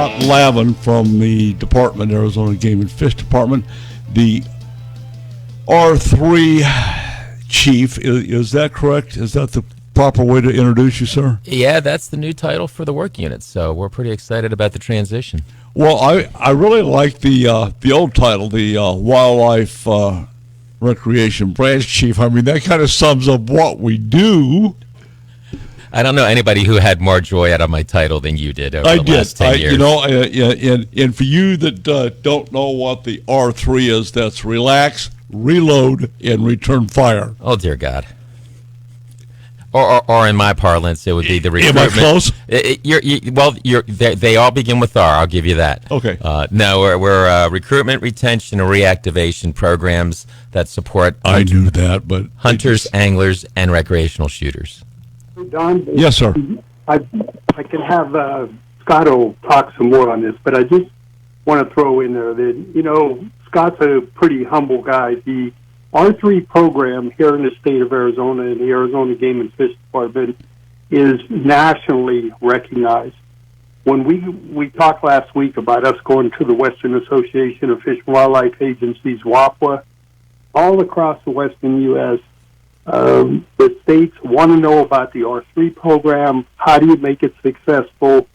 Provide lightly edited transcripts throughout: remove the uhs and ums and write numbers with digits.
Scott Lavin from the department, Arizona Game and Fish Department, the R3 chief. Is that correct? Is that the proper way to introduce you, sir? Yeah, that's the new title for the work unit, so we're pretty excited about the transition. Well, I really like the old title, the Wildlife Recreation Branch Chief. I mean, that kind of sums up what we do. I don't know anybody who had more joy out of my title than you did over the last 10 years. You know, and for you that don't know what the R3 is, that's relax, reload, and return fire. Oh, dear God. Or in my parlance, it would be the recruitment. Am I close? They all begin with R. I'll give you that. Okay. No, we're recruitment, retention, and reactivation programs that support. I knew that, but hunters, anglers, and recreational shooters. Don? Yes, sir. I can have Scott will talk some more on this, but I just want to throw in there that, you know, Scott's a pretty humble guy. The R3 program here in the state of Arizona and the Arizona Game and Fish Department is nationally recognized. When we talked last week about us going to the Western Association of Fish and Wildlife Agencies, WAPWA, all across the western U.S., the states want to know about the R3 program. How do you make it successful?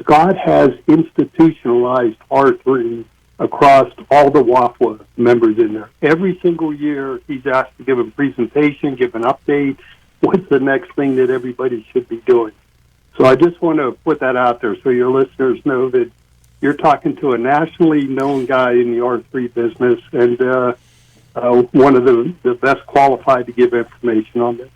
Scott has institutionalized R3 across all the WAPWA members in there. Every single year, he's asked to give a presentation, give an update. What's the next thing that everybody should be doing? So I just want to put that out there so your listeners know that you're talking to a nationally known guy in the R3 business and one of the best qualified to give information on this.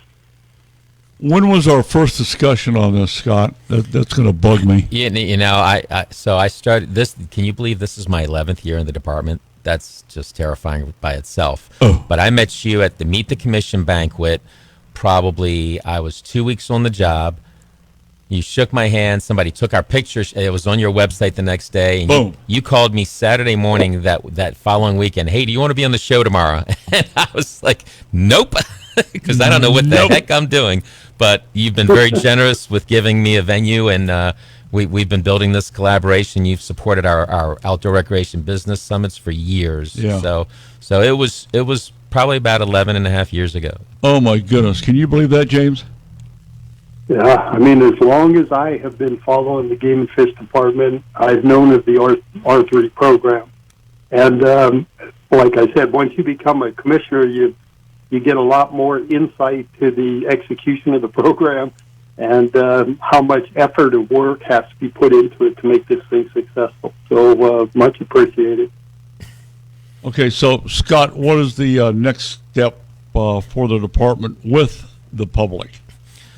When was our first discussion on this, Scott? That's going to bug me. Yeah, you know, I started this. Can you believe this is my 11th year in the department? That's just terrifying by itself. Oh. But I met you at the Meet the Commission banquet. Probably I was 2 weeks on the job. You shook my hand. Somebody took our pictures. It was on your website the next day. And boom. You called me Saturday morning that following weekend. Hey, do you want to be on the show tomorrow? And I was like, nope, because I don't know what the heck I'm doing. But you've been very generous with giving me a venue, and we've been building this collaboration. You've supported our outdoor recreation business summits for years. Yeah. So it was probably about 11 and a half years ago. Oh, my goodness. Can you believe that, James? Yeah, I mean, as long as I have been following the Game and Fish Department, I've known of the R3 program. And like I said, once you become a commissioner, you get a lot more insight to the execution of the program and how much effort and work has to be put into it to make this thing successful. So much appreciated. Okay, so Scott, what is the next step for the department with the public?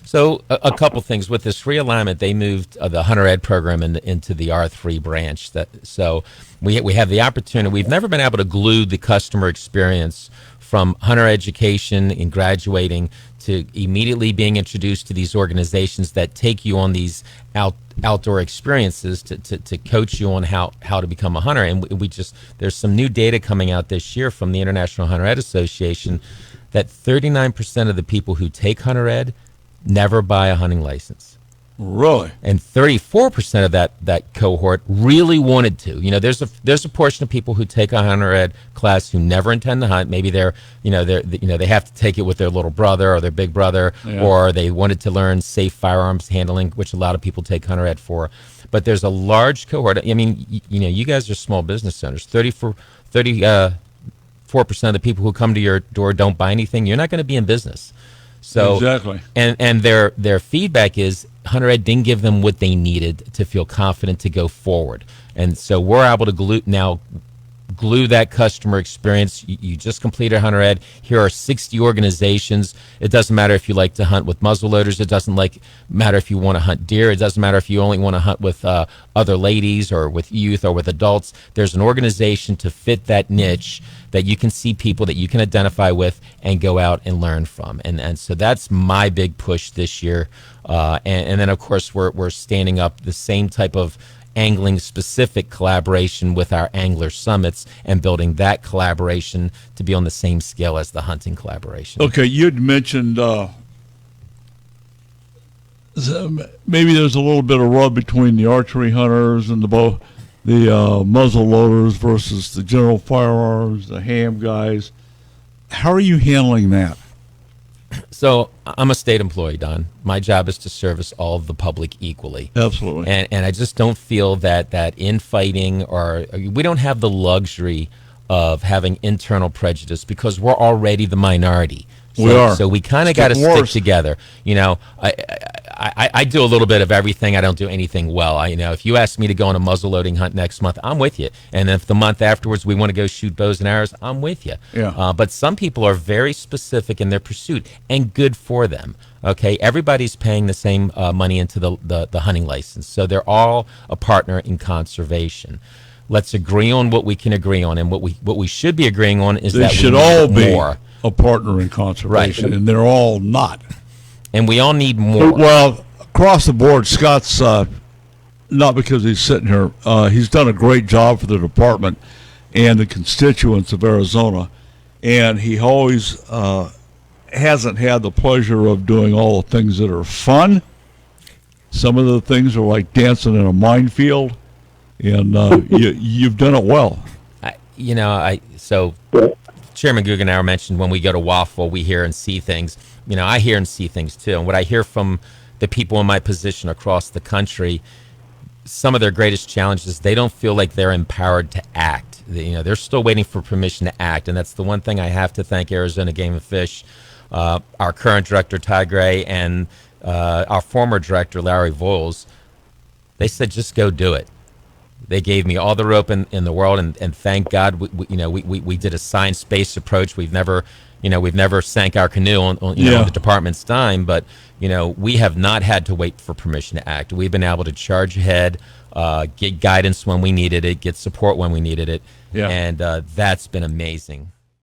So a couple things. With this realignment, they moved the Hunter Ed program into the R3 branch. So we have the opportunity. We've never been able to glue the customer experience from hunter education and graduating to immediately being introduced to these organizations that take you on these outdoor experiences to coach you on how to become a hunter. And there's some new data coming out this year from the International Hunter Ed Association that 39% of the people who take Hunter Ed never buy a hunting license. Really? And 34% of that cohort really wanted to. You know, there's a portion of people who take a hunter ed class who never intend to hunt. Maybe they have to take it with their little brother or their big brother, or they wanted to learn safe firearms handling, which a lot of people take hunter ed for. But there's a large cohort. I mean, you guys are small business owners. 34% of the people who come to your door don't buy anything. You're not going to be in business. So exactly. And their feedback is Hunter Ed didn't give them what they needed to feel confident to go forward. And so we're able to glue that customer experience. You just completed Hunter Ed. Here are 60 organizations. It doesn't matter if you like to hunt with muzzleloaders. It doesn't matter if you want to hunt deer. It doesn't matter if you only want to hunt with other ladies or with youth or with adults. There's an organization to fit that niche that you can see people that you can identify with and go out and learn from. And so that's my big push this year. And then, of course, we're standing up the same type of angling specific collaboration with our angler summits and building that collaboration to be on the same scale as the hunting collaboration. Okay, you'd mentioned maybe there's a little bit of rub between the archery hunters and the muzzle loaders versus the general firearms, the ham guys. How are you handling that? So I'm a state employee, Don. My job is to service all of the public equally. Absolutely. And I just don't feel that infighting, or we don't have the luxury of having internal prejudice because we're already the minority. We are. So we kind of got to stick together. You know, I do a little bit of everything. I don't do anything well. If you ask me to go on a muzzle loading hunt next month, I'm with you. And if the month afterwards we want to go shoot bows and arrows, I'm with you. Yeah. But some people are very specific in their pursuit, and good for them. Okay, everybody's paying the same money into the hunting license, so they're all a partner in conservation. Let's agree on what we can agree on, and what we should be agreeing on is that we should need all be more. A partner in conservation, Right. and they're all not. And we all need more. Well, across the board, Scott's not because he's sitting here. He's done a great job for the department and the constituents of Arizona, and he always hasn't had the pleasure of doing all the things that are fun. Some of the things are like dancing in a minefield, and you've done it well. Chairman Guggenauer mentioned when we go to Waffle, we hear and see things. I hear and see things too. And what I hear from the people in my position across the country, some of their greatest challenges, they don't feel like they're empowered to act. They're still waiting for permission to act. And that's the one thing I have to thank Arizona Game and Fish, our current director, Ty Gray, and our former director, Larry Voiles. They said, just go do it. They gave me all the rope in the world, and thank God we did a science-based approach. We've never sank our canoe on the department's dime, but we have not had to wait for permission to act. We've been able to charge ahead, get guidance when we needed it, get support when we needed it, and that's been amazing.